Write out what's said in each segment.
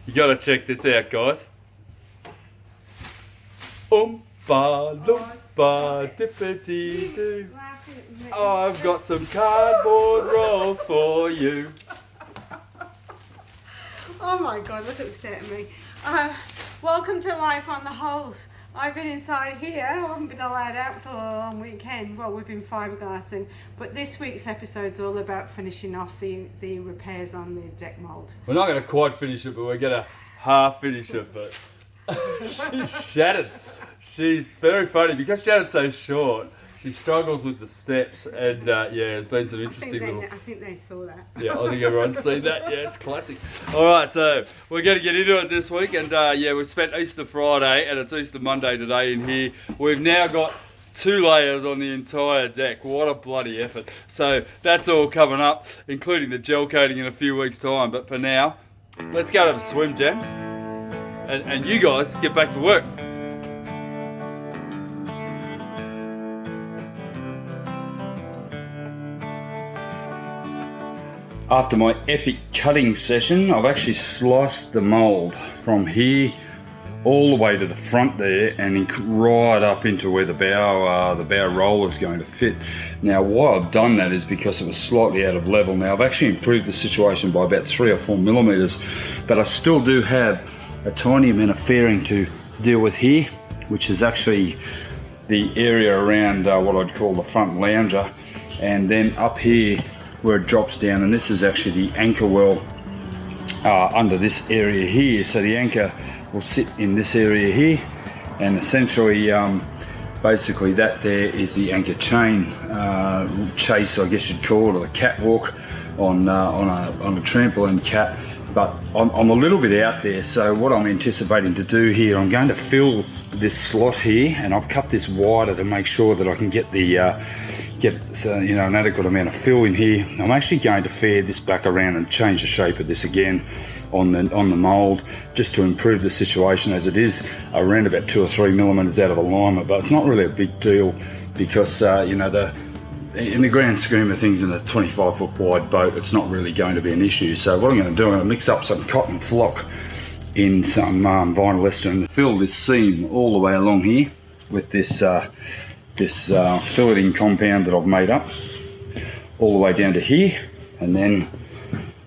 You gotta check this out, guys. Oompa loompa dippity doo. I've got some cardboard rolls for you. Oh my God, look at the state of me. Welcome to Life on the Holes. I've been inside here. I haven't been allowed out for a long weekend. Well, we've been fiberglassing, but this week's episode's all about finishing off the repairs on the deck mould. We're not going to quite finish it, but we're going to half finish it. But she's shattered. She's very funny because Janet's so short. She struggles with the steps, and yeah, there's been some interesting I think they saw that. Yeah, I think everyone's seen that. Yeah, it's classic. All right, so we're going to get into it this week, and yeah, we've spent Easter Friday, and it's Easter Monday today in here. We've now got 2 layers on the entire deck. What a bloody effort. So that's all coming up, including the gel coating in a few weeks' time. But for now, let's go to the swim, Jan, and you guys get back to work. After my epic cutting session, I've actually sliced the mould from here all the way to the front there and right up into where the bow roller is going to fit. Now, why I've done that is because it was slightly out of level. Now, I've actually improved the situation by about 3 or 4 millimeters, but I still do have a tiny amount of fairing to deal with here, which is actually the area around what I'd call the front lounger, and then up here where it drops down, and this is actually the anchor well under this area here. So the anchor will sit in this area here, and essentially basically that there is the anchor chain chase, I guess you'd call it, or the catwalk on a trampoline cat. But I'm a little bit out there, so what I'm anticipating to do here, I'm going to fill this slot here, and I've cut this wider to make sure that I can get the an adequate amount of fill in here. I'm actually going to fair this back around and change the shape of this again on the mould, just to improve the situation, as it is around about 2 or 3 millimeters out of alignment. But it's not really a big deal because in the grand scheme of things, in a 25-foot wide boat, it's not really going to be an issue. So what I'm going to do, I'm going to mix up some cotton flock in some vinyl ester and fill this seam all the way along here with this filleting compound that I've made up all the way down to here, and then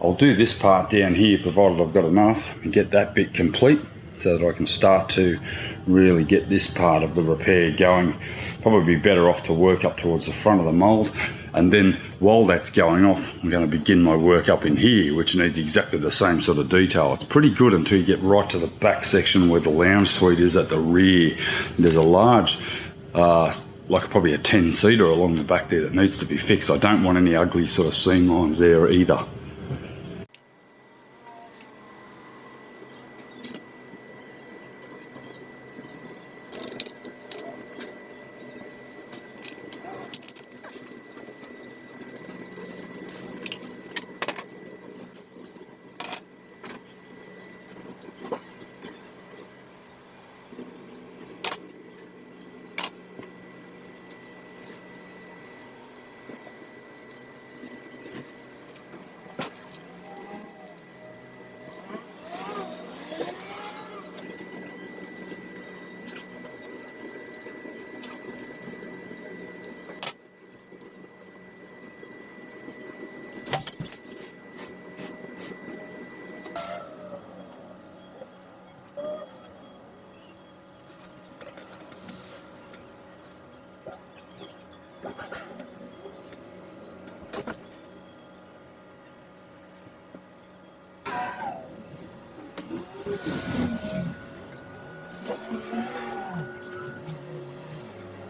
I'll do this part down here, provided I've got enough, and get that bit complete so that I can start to really get this part of the repair going. Probably be better off to work up towards the front of the mould, and then while that's going off, I'm going to begin my work up in here, which needs exactly the same sort of detail. It's pretty good until you get right to the back section where the lounge suite is at the rear. There's a large like probably a 10-seater along the back there that needs to be fixed. I don't want any ugly sort of seam lines there either.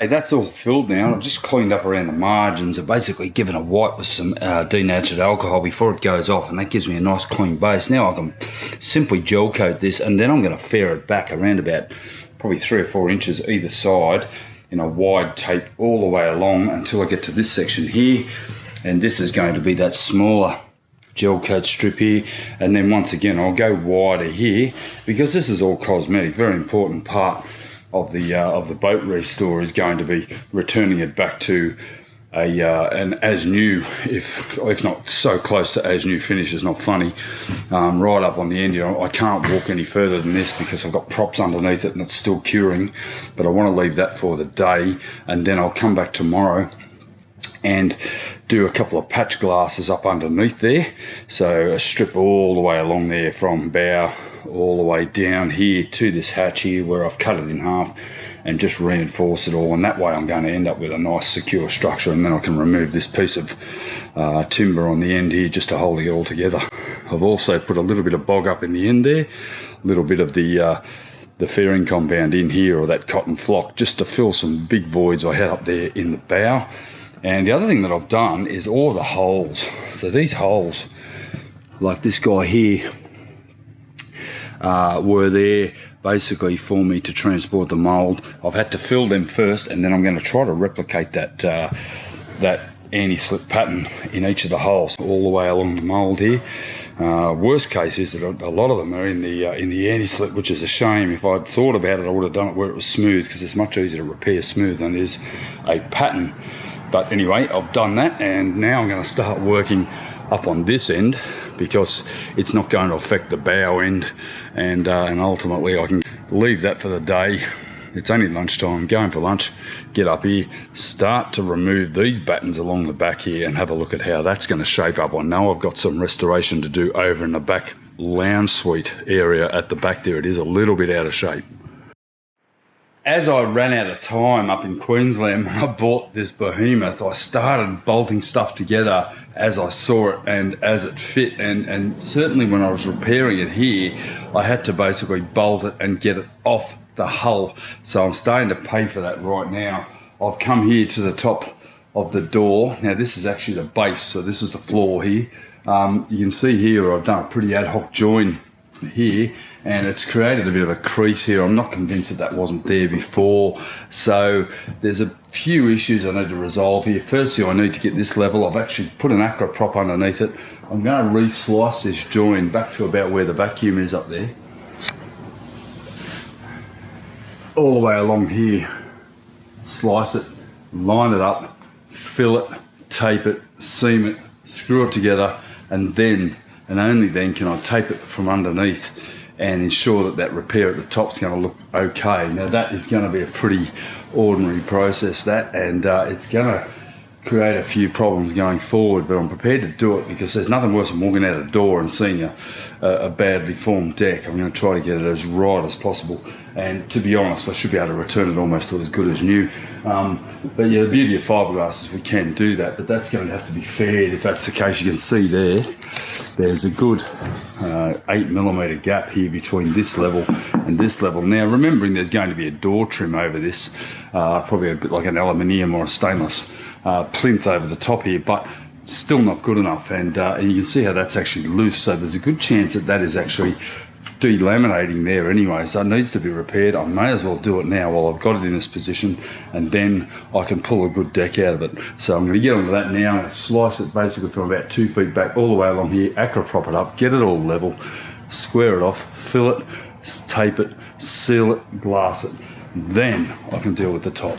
Hey, that's all filled now. I've just cleaned up around the margins. I've basically given a wipe with some denatured alcohol before it goes off, and that gives me a nice clean base. Now I can simply gel coat this, and then I'm going to fair it back around about probably 3 or 4 inches either side in a wide tape all the way along until I get to this section here. And this is going to be that smaller gel coat strip here, and then once again I'll go wider here because this is all cosmetic. Very important part of the boat restore is going to be returning it back to an as new, if not so close to as new finish is not funny, right up on the end. I can't walk any further than this because I've got props underneath it and it's still curing, but I want to leave that for the day, and then I'll come back tomorrow and do a couple of patch glasses up underneath there. So a strip all the way along there from bow all the way down here to this hatch here where I've cut it in half, and just reinforce it all, and that way I'm going to end up with a nice secure structure, and then I can remove this piece of timber on the end here just to hold it all together. I've also put a little bit of bog up in the end there, a little bit of the fairing compound in here, or that cotton flock, just to fill some big voids I had up there in the bow. And the other thing that I've done is all the holes. So these holes, like this guy here, were there basically for me to transport the mould. I've had to fill them first, and then I'm going to try to replicate that anti-slip pattern in each of the holes all the way along the mould here. Worst case is that a lot of them are in the anti-slip, which is a shame. If I'd thought about it, I would have done it where it was smooth, because it's much easier to repair smooth than it is a pattern. But anyway, I've done that, and now I'm going to start working up on this end, because it's not going to affect the bow end, and ultimately I can leave that for the day. It's only lunchtime, going for lunch, get up here, start to remove these battens along the back here and have a look at how that's going to shape up. I know I've got some restoration to do over in the back lounge suite area at the back there. It is a little bit out of shape. As I ran out of time up in Queensland when I bought this behemoth, I started bolting stuff together as I saw it and as it fit, and certainly when I was repairing it here, I had to basically bolt it and get it off the hull. So I'm starting to pay for that right now. I've come here to the top of the door. Now this is actually the base, so this is the floor here. You can see here I've done a pretty ad hoc join here, and it's created a bit of a crease here. I'm not convinced that wasn't there before, so there's a few issues I need to resolve here. Firstly, I need to get this level. I've actually put an acro prop underneath it. I'm going to re-slice this join back to about where the vacuum is up there, all the way along here. Slice it, line it up, fill it, tape it, seam it, screw it together, and then and only then can I tape it from underneath and ensure that that repair at the top is going to look okay. Now that is going to be a pretty ordinary process, that, and it's going to create a few problems going forward, but I'm prepared to do it because there's nothing worse than walking out the door and seeing a badly formed deck. I'm going to try to get it as right as possible, and to be honest, I should be able to return it almost as good as new. But yeah, the beauty of fiberglass is we can do that, but that's going to have to be faired. If that's the case, you can see there's a good 8mm gap here between this level and this level. Now, remembering there's going to be a door trim over this, probably a bit like an aluminium or a stainless plinth over the top here, but still not good enough, and you can see how that's actually loose, so there's a good chance that that is actually delaminating there anyway, so it needs to be repaired. I may as well do it now while I've got it in this position, and then I can pull a good deck out of it. So I'm going to get onto that now and slice it basically from about 2 feet back all the way along here, acro prop it up, get it all level, square it off, fill it, tape it, seal it, glass it. Then I can deal with the top.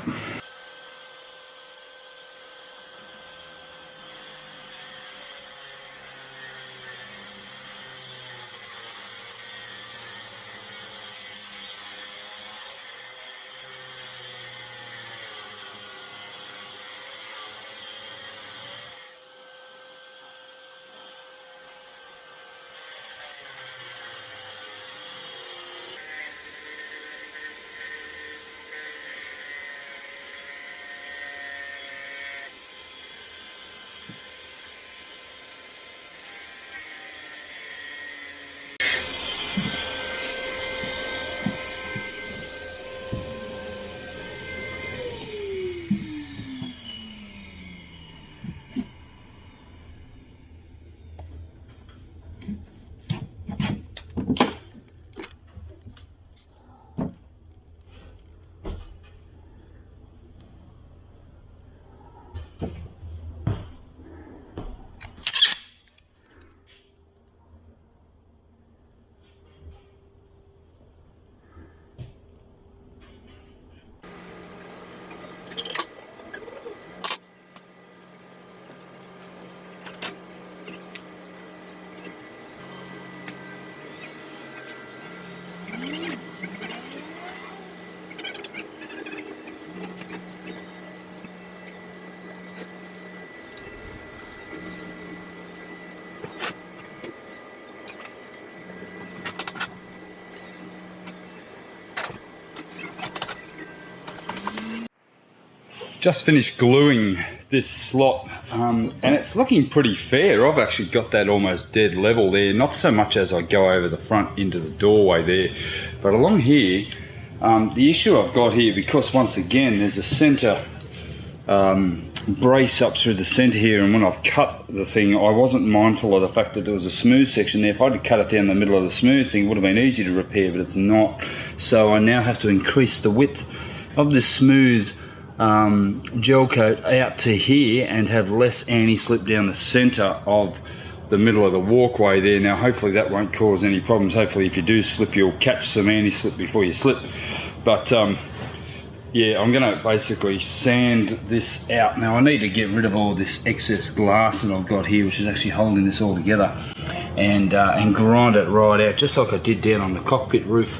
just finished gluing this slot, and it's looking pretty fair. I've actually got that almost dead level there, not so much as I go over the front into the doorway there, but along here, the issue I've got here, because once again there's a centre brace up through the centre here, and when I've cut the thing I wasn't mindful of the fact that there was a smooth section there. If I'd cut it down the middle of the smooth thing, it would have been easy to repair, but it's not. So I now have to increase the width of this smooth gel coat out to here and have less anti-slip down the centre of the middle of the walkway there. Now hopefully that won't cause any problems. Hopefully if you do slip you'll catch some anti-slip before you slip. But yeah, I'm going to basically sand this out. Now I need to get rid of all this excess glass that I've got here, which is actually holding this all together, and grind it right out, just like I did down on the cockpit roof.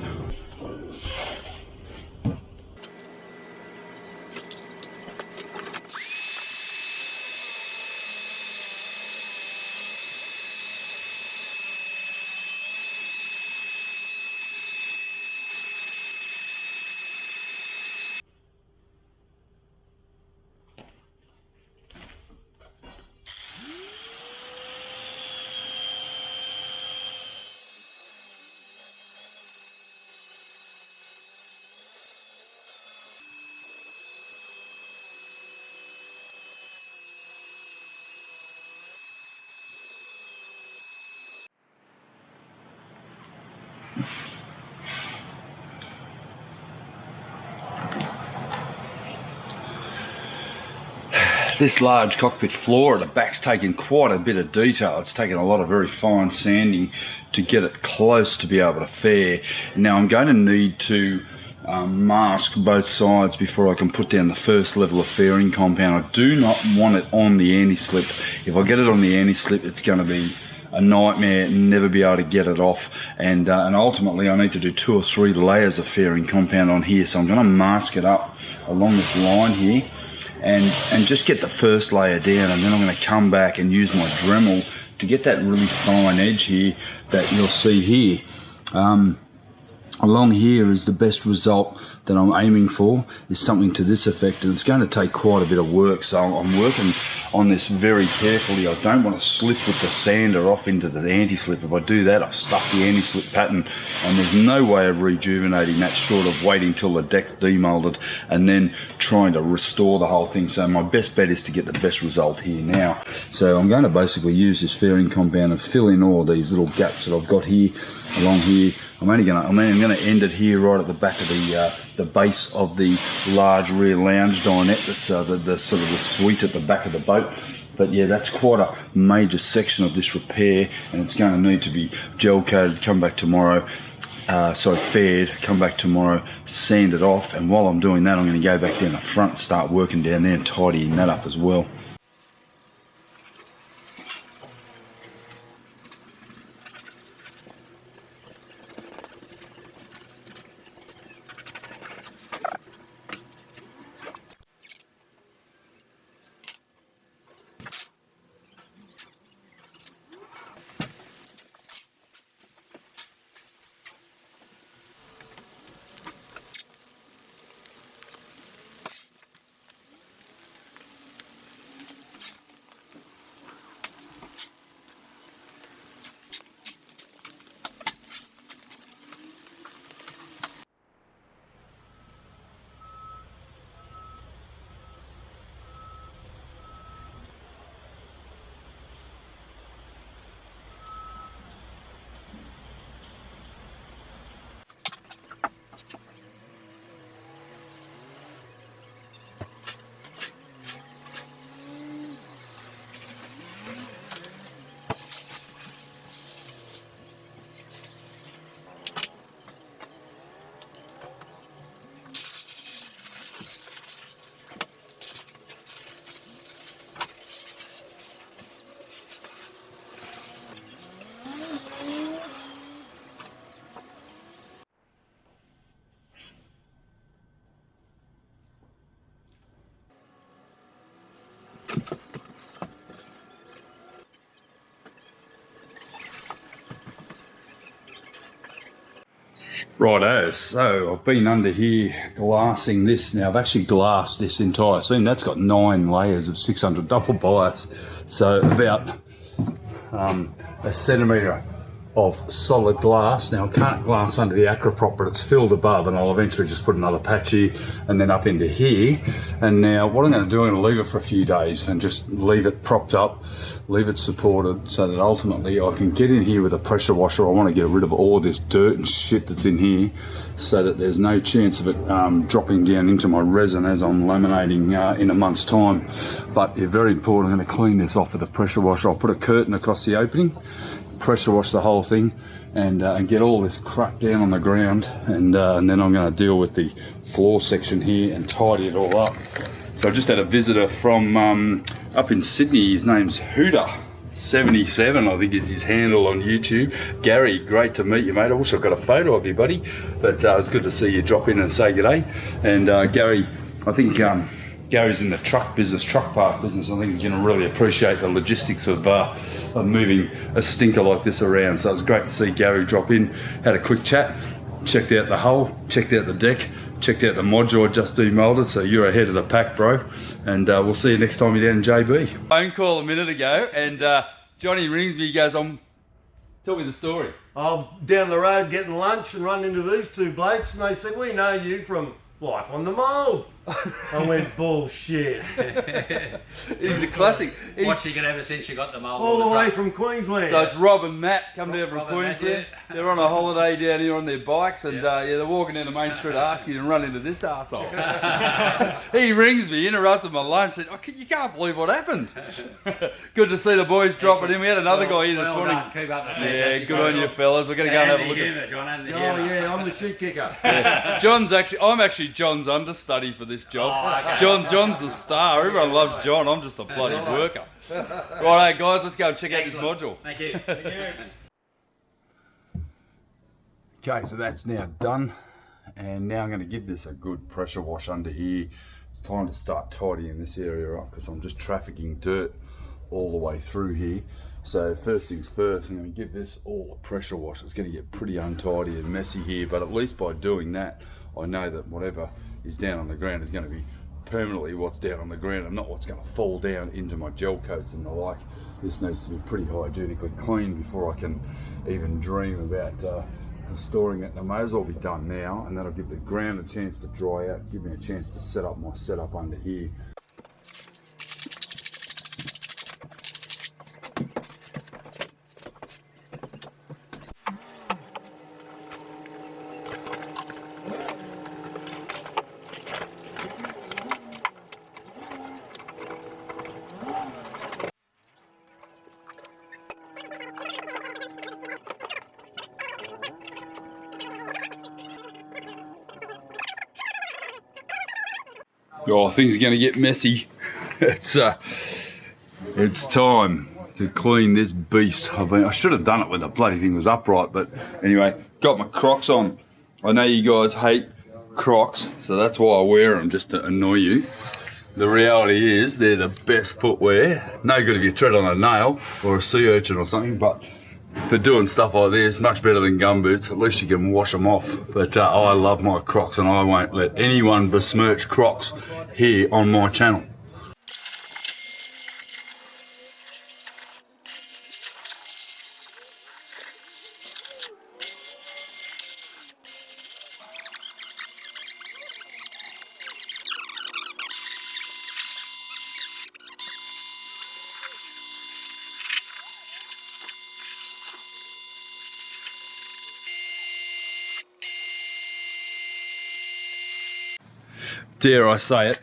This large cockpit floor at the back's taken quite a bit of detail. It's taken a lot of very fine sanding to get it close to be able to fare. Now I'm going to need to mask both sides before I can put down the first level of fairing compound. I do not want it on the anti-slip. If I get it on the anti-slip, it's going to be a nightmare, never be able to get it off, and ultimately I need to do 2 or 3 layers of fairing compound on here. So I'm going to mask it up along this line here and just get the first layer down, and then I'm going to come back and use my Dremel to get that really fine edge here that you'll see here. Along here is the best result that I'm aiming for, is something to this effect, and it's going to take quite a bit of work, so I'm working on this very carefully. I don't want to slip with the sander off into the anti-slip. If I do that, I've stuck the anti-slip pattern, and there's no way of rejuvenating that short of waiting till the deck's demolded and then trying to restore the whole thing. So my best bet is to get the best result here now. So I'm going to basically use this fairing compound and fill in all these little gaps that I've got here, along here. I'm going to end it here right at the back of the base of the large rear lounge dinette. That's the sort of the suite at the back of the boat. But yeah, that's quite a major section of this repair, and it's going to need to be gel coated. Come back tomorrow. Faired, come back tomorrow, sand it off, and while I'm doing that I'm going to go back down the front, start working down there and tidying that up as well. Righto, so I've been under here glassing this. Now I've actually glassed this entire seam. That's got 9 layers of 600 double bias, so about a centimetre of solid glass. Now I can't glass under the Acroprop, but it's filled above, and I'll eventually just put another patch here and then up into here. And now what I'm going to do, I'm going to leave it for a few days and just leave it propped up, leave it supported, so that ultimately I can get in here with a pressure washer. I want to get rid of all this dirt and shit that's in here, so that there's no chance of it dropping down into my resin as I'm laminating in a month's time. But it's very important, I'm going to clean this off with a pressure washer. I'll put a curtain across the opening, pressure wash the whole thing, and get all this crap down on the ground, and then I'm going to deal with the floor section here and tidy it all up. So I just had a visitor from up in Sydney. His name's Hooter77, I think is his handle on YouTube. Gary, great to meet you, mate. I wish I've got a photo of you, buddy, but it's good to see you drop in and say g'day. And Gary, I think Gary's in the truck business, truck park business. I think he's going to really appreciate the logistics of moving a stinker like this around. So it was great to see Gary drop in, had a quick chat, checked out the hull, checked out the deck, checked out the module I just demolded. So you're ahead of the pack, bro. And we'll see you next time you're down in JB. Phone call a minute ago, and Johnny rings me, he goes, tell me the story. I'm down the road getting lunch and run into these two blokes, and they said, we know you from Life on the Mould. I went, bullshit. He's a classic. Watching it ever since you got the mould. All the way from Queensland. So it's Rob and Matt come down from Queensland. Matt, They're on a holiday down here on their bikes, and they're walking down the main street asking and run into this arsehole. He rings me, interrupted my lunch, said, you can't believe what happened. Good to see the boys dropping in. We had another guy here this morning. Keep up the Good on you fellas. We're going to go and have a look at John, I'm the shoot kicker. I'm actually John's understudy for this job. John's the star. Everyone loves John. I'm just a bloody worker. Right, guys, let's go and check out this module. Thank you. Okay, so that's now done, and now I'm going to give this a good pressure wash under here. It's time to start tidying this area up, because I'm just trafficking dirt all the way through here. So first things first, I'm going to give this all a pressure wash. It's going to get pretty untidy and messy here, but at least by doing that, I know that whatever is down on the ground is going to be permanently what's down on the ground and not what's going to fall down into my gel coats and the like. This needs to be pretty hygienically clean before I can even dream about storing it. It may as well be done now, and that'll give the ground a chance to dry out, give me a chance to set up my setup under here. Oh, things are going to get messy. It's time to clean this beast. I should have done it when the bloody thing was upright, but anyway, got my Crocs on. I know you guys hate Crocs, so that's why I wear them, just to annoy you. The reality is they're the best footwear. No good if you tread on a nail or a sea urchin or something, but for doing stuff like this, much better than gumboots. At least you can wash them off. But I love my Crocs, and I won't let anyone besmirch Crocs here on my channel. Dare I say it,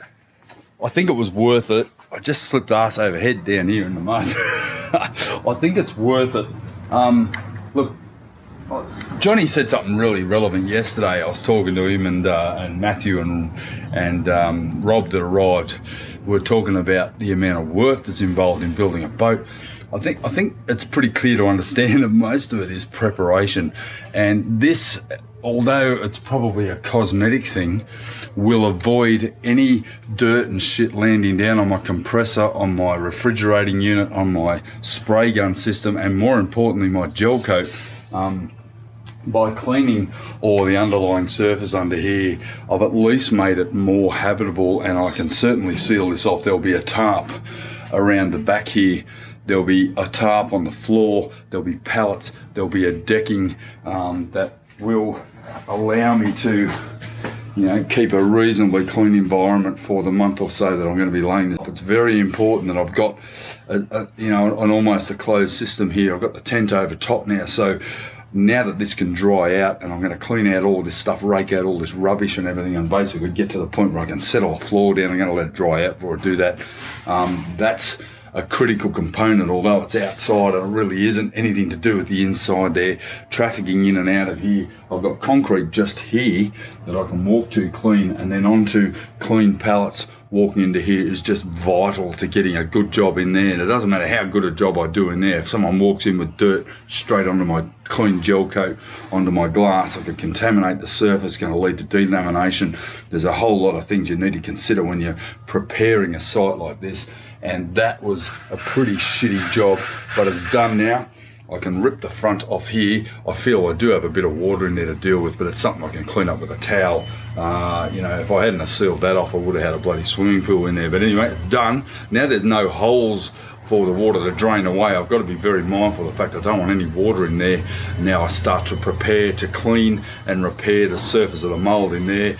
I think it was worth it. I just slipped ass over head down here in the mud. I think it's worth it. Look, Johnny said something really relevant yesterday. I was talking to him and Matthew and Rob that arrived. We were talking about the amount of work that's involved in building a boat. I think it's pretty clear to understand that most of it is preparation, and this, although it's probably a cosmetic thing, will avoid any dirt and shit landing down on my compressor, on my refrigerating unit, on my spray gun system, and more importantly my gel coat. by cleaning all the underlying surface under here, I've at least made it more habitable, and I can certainly seal this off. There'll be a tarp around the back here, there'll be a tarp on the floor, there'll be pallets, there'll be a decking that will allow me to, you know, keep a reasonably clean environment for the month or so that I'm going to be laying this. It's very important that I've got you know, an almost a closed system here. I've got the tent over top now, so now that this can dry out, and I'm going to clean out all this stuff, rake out all this rubbish and everything, and basically get to the point where I can settle a floor down. I'm going to let it dry out before I do that. That's a critical component, although it's outside, it really isn't anything to do with the inside there. Trafficking in and out of here, I've got concrete just here that I can walk to clean, and then onto clean pallets. Walking into here is just vital to getting a good job in there. And it doesn't matter how good a job I do in there. If someone walks in with dirt straight onto my clean gel coat, onto my glass, I could contaminate the surface, going to lead to delamination. There's a whole lot of things you need to consider when you're preparing a site like this. And that was a pretty shitty job, but it's done now. I can rip the front off here. I feel I do have a bit of water in there to deal with, but it's something I can clean up with a towel. You know, if I hadn't have sealed that off, I would have had a bloody swimming pool in there. But anyway, it's done. Now there's no holes for the water to drain away. I've got to be very mindful of the fact I don't want any water in there. Now I start to prepare to clean and repair the surface of the mould in there.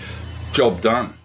Job done.